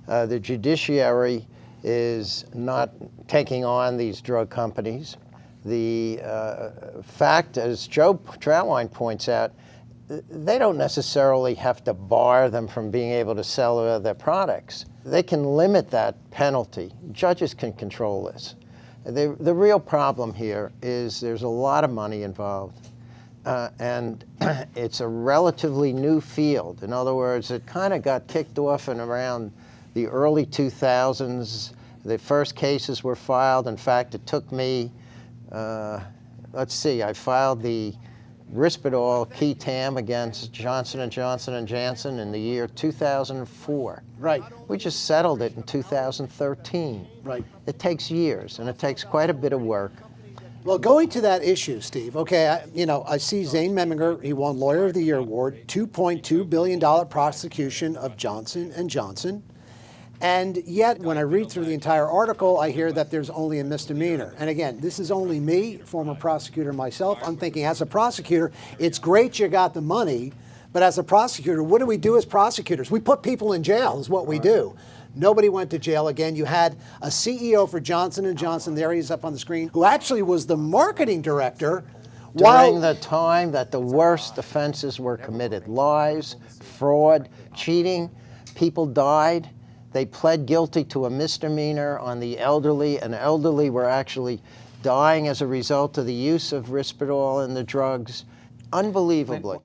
The judiciary is not taking on these drug companies. The fact, as Joe Troutwine points out, they don't necessarily have to bar them from being able to sell their products. They can limit that penalty. Judges can control this. The real problem here is there's a lot of money involved, and it's a relatively new field. In other words, it kind of got kicked off in around the early 2000s. The first cases were filed. In fact, it took me, let's see, I filed the Risperdal key tam against Johnson & Johnson and Janssen in the year 2004. Right. We just settled it in 2013. Right. It takes years, and it takes quite a bit of work. Well, going to that issue, Steve, okay, I see Zane Meminger, he won Lawyer of the Year award, $2.2 billion prosecution of Johnson & Johnson. And yet, when I read through the entire article, I hear that there's only a misdemeanor. And again, this is only me, former prosecutor myself. I'm thinking, as a prosecutor, it's great you got the money, but as a prosecutor, what do we do as prosecutors? We put people in jail is what we do. Nobody went to jail. Again, you had a CEO for Johnson & Johnson, there he is up on the screen, who actually was the marketing director during the time that the worst offenses were committed. Lies, fraud, cheating, people died. They pled guilty to a misdemeanor on the elderly, and elderly were actually dying as a result of the use of Risperdal and the drugs. Unbelievably.